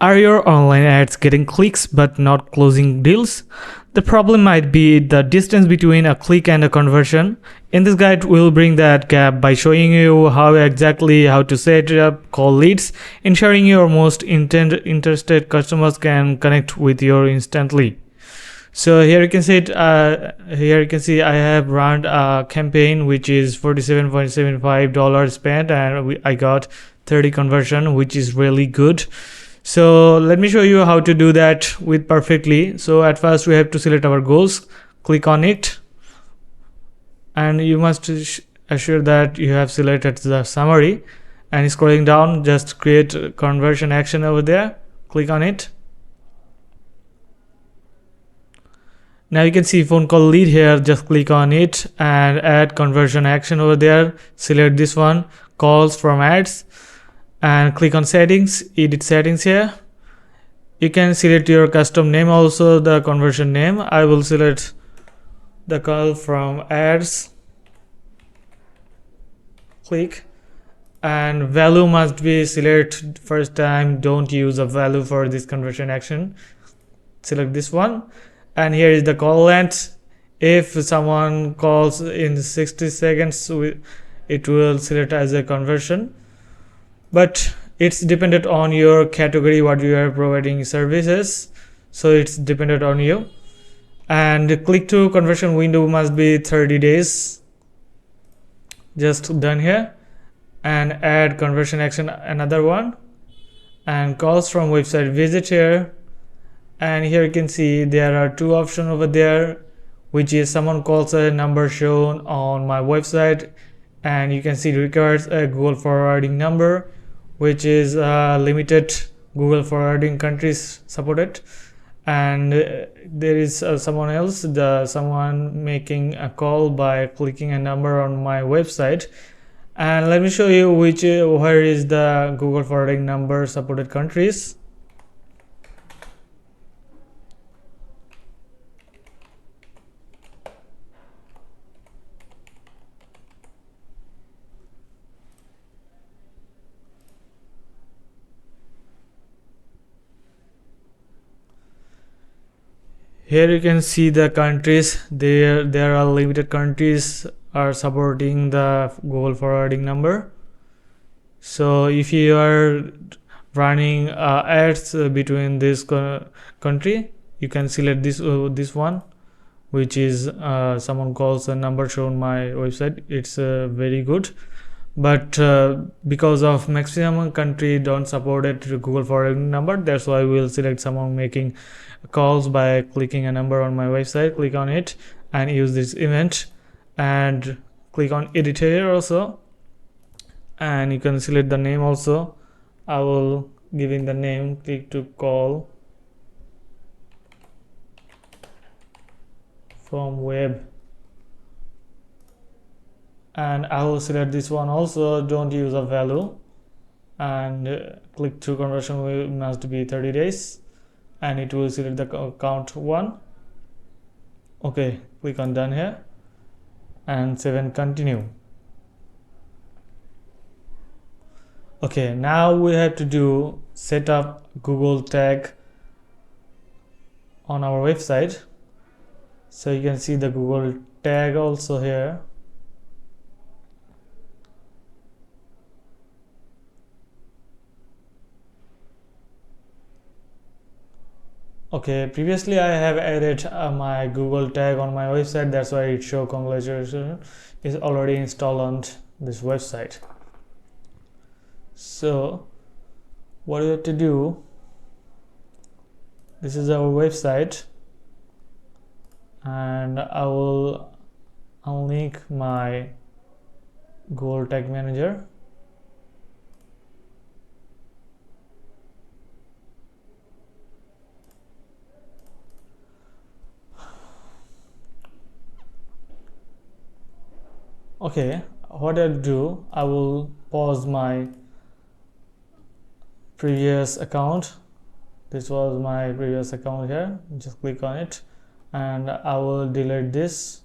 Are your online ads getting clicks but not closing deals? The problem might be the distance between a click and a conversion. In this guide, we'll bring that gap by showing you how to set up call leads, ensuring your most interested customers can connect with you instantly. So here you can see it. Here you can see I have run a campaign which is $47.75 spent, and I got 30 conversion, which is really good. So let me show you how to do that with perfectly. So at first we have to select our goals, click on it, and you must assure that you have selected the summary, and scrolling down, just create conversion action over there, click on it. Now you can see phone call lead here, just click on it and add conversion action over there. Select this one, calls from ads, and click on settings, edit settings here. You can select your custom name also, the conversion name. I will select the call from ads, click, and value must be select first time. Don't use a value for this conversion action. Select this one. And here is the call length. If someone calls in 60 seconds, it will select as a conversion, but it's dependent on your category, what you are providing services, so it's dependent on you. And click to conversion window must be 30 days. Just done here. And add conversion action, another one, and calls from website visit here. And here you can see there are two options over there, which is someone calls a number shown on my website, and you can see requires a Google forwarding number, which is limited Google forwarding countries supported. And there is someone else, someone making a call by clicking a number on my website. And let me show you where is the Google forwarding number supported countries. Here you can see the countries. There are limited countries are supporting the Google forwarding number. So if you are running ads between this country, you can select this one, which is someone calls a number shown my website. It's very good, but because of maximum country don't support it Google forwarding number, that's why we'll select someone making calls by clicking a number on my website. Click on it and use this event, and click on edit here also, and you can select the name also. I will give in the name, click to call from web, and I will select this one also. Don't use a value, and click to conversion must be 30 days, and it will select the count 1. Okay, click on done here and save and continue. Okay, now we have to do set up Google tag on our website. So you can see the Google tag also here. Okay, previously I have added my Google tag on my website, that's why it show congratulations is already installed on this website. So what you have to do, this is our website, and I will unlink my Google Tag Manager. Okay, what I'll do, I will pause my previous account. This was my previous account here. Just click on it, and I will delete this.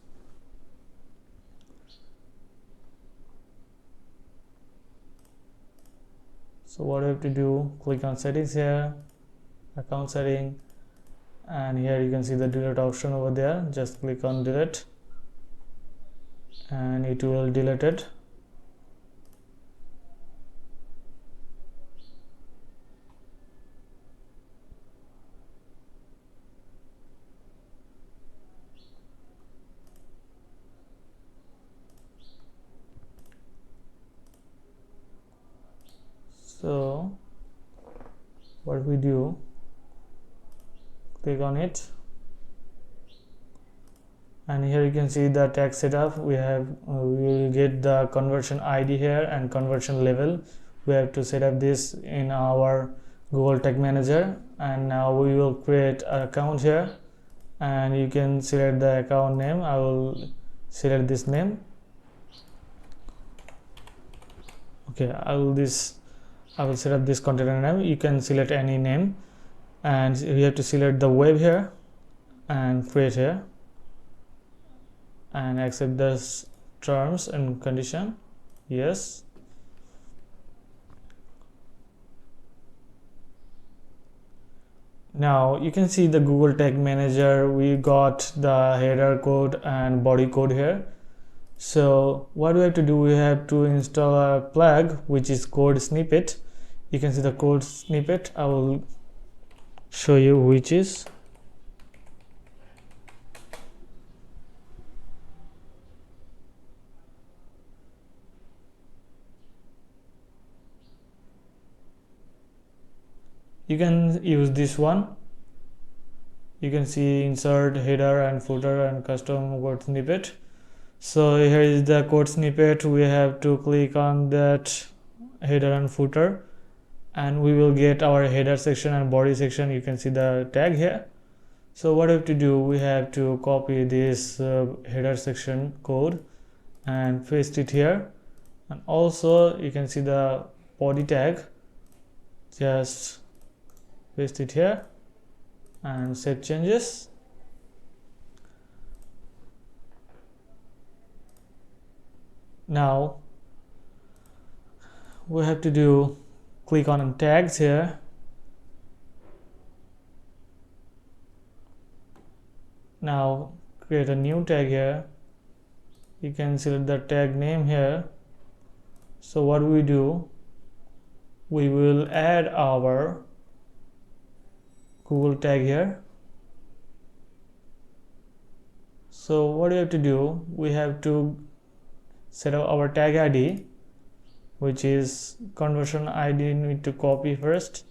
So what I have to do, click on settings here, account setting, and here you can see the delete option over there. Just click on delete and it will delete it. So what we do, click on it, and here you can see the tag setup. We will get the conversion ID here and conversion level. We have to set up this in our Google Tag Manager, and now we will create an account here, and you can select the account name. I will select this name. Okay, I will set up this container name. You can select any name, and you have to select the web here and create here and accept the terms and condition. Yes. Now you can see the Google Tag Manager. We got the header code and body code here. So what we have to do, we have to install a plug which is code snippet. You can see the code snippet. I will show you which is. You can use this one. You can see insert header and footer and custom code snippet. So here is the code snippet. We have to click on that header and footer, and we will get our header section and body section. You can see the tag here. So what we have to do, we have to copy this header section code and paste it here, and also you can see the body tag. Just paste it here and save changes. Now we have to do, click on tags here, now create a new tag here. You can select the tag name here. So what we do, we will add our Google tag here. So what we have to do, we have to set up our tag ID, which is conversion ID. Need to copy first,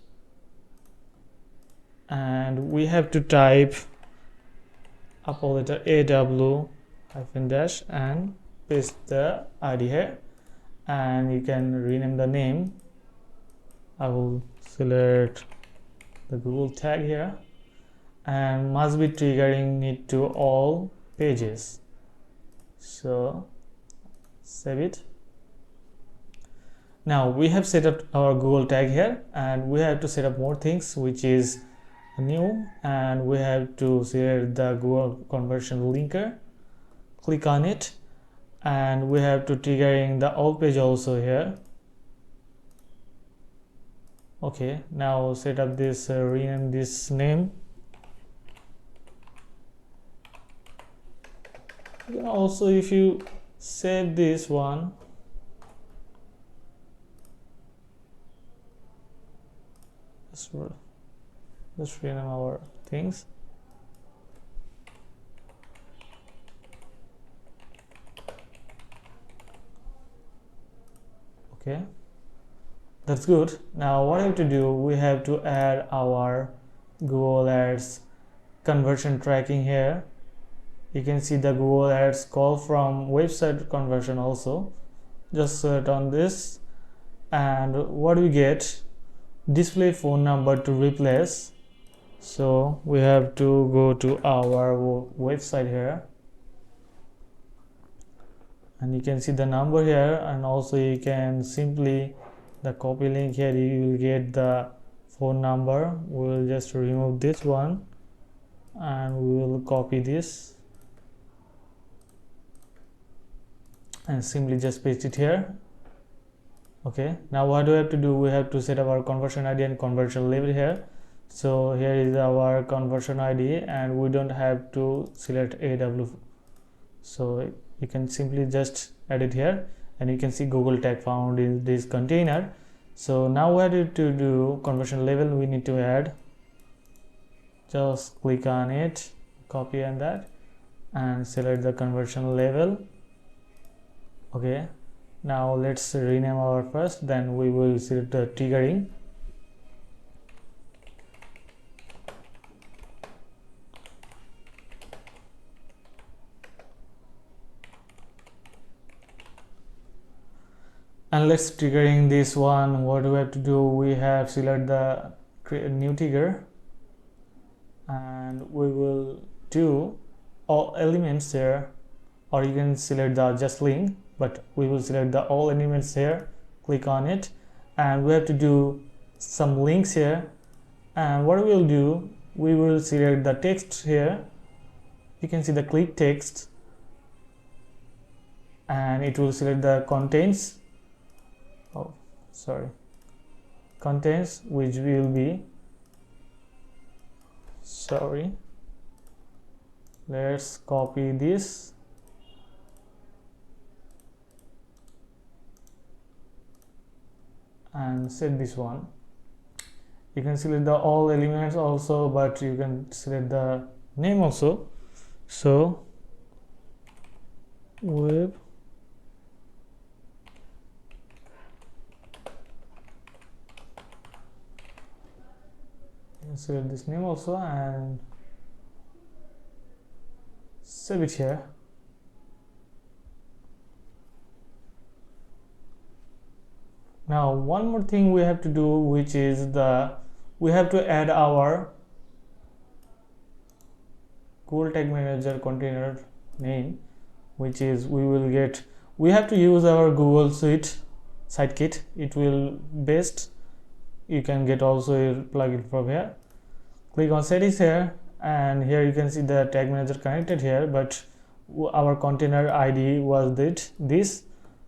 and we have to type upper letter AW -dash and paste the ID here, and you can rename the name. I will select the Google tag here, and must be triggering it to all pages. So save it. Now we have set up our Google tag here, and we have to set up more things, which is new, and we have to select the Google conversion linker, click on it, and we have to triggering the all page also here. Okay, now set up this rename this name. Also, if you save this one, let's rename our things. Okay, that's good. Now what we have to do, we have to add our Google Ads conversion tracking here. You can see the Google Ads call from website conversion also. Just select on this, and what we get, display phone number to replace. So we have to go to our website here, and you can see the number here, and also you can simply the copy link here, you will get the phone number. We will just remove this one, and we will copy this and simply just paste it here. Okay, now what do we have to do, we have to set up our conversion ID and conversion level here. So here is our conversion ID, and we don't have to select AW, so you can simply just add it here, and you can see Google tag found in this container. So now what to do, conversion level we need to add. Just click on it, copy and that, and select the conversion level. Okay, now let's rename our first, then we will select the triggering. And let's triggering this one. What do we have to do? We have select the create a new trigger, and we will do all elements here, or you can select the just link, but we will select the all elements here, click on it, and we have to do some links here. And what we will do, we will select the text here. You can see the click text, and it will select the contents. Oh, sorry, contents, which will be, sorry, let's copy this and set this one. You can select the all elements also, but you can select the name also. So web select this name also and save it here. Now one more thing we have to do, which is we have to add our Google Tag Manager container name, which is we have to use our Google Suite Sitekit. It will best. You can get also a plugin from here. Click on settings here, and here you can see the tag manager connected here, but our container ID was this,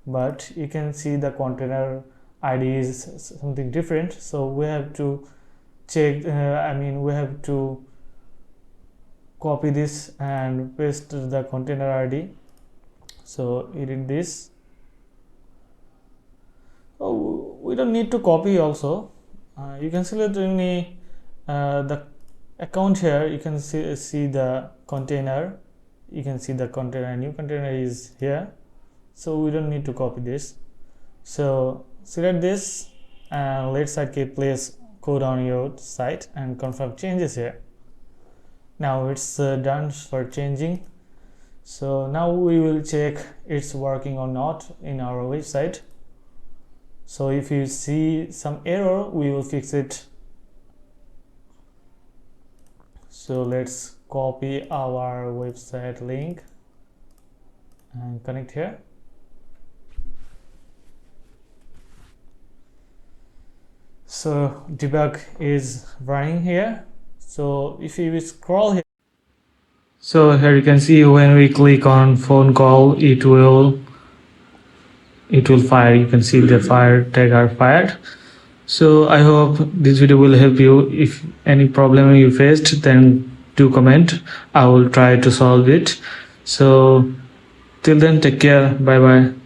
but you can see the container ID is something different. So we have to check, we have to copy this and paste the container ID. So edit this. Oh, we don't need to copy also. You can select any the account here. You can see the container. You can see the container, new container is here, so we don't need to copy this. So select this and let Sitekit place code on your site and confirm changes here. Now it's done for changing. So now we will check it's working or not in our website. So if you see some error, we will fix it. So let's copy our website link and connect here. So debug is running here. So if you scroll here, so here you can see when we click on phone call, it will fire. You can see the fire tag are fired. So I hope this video will help you. If any problem you faced, then do comment. I will try to solve it. So till then, take care. Bye bye.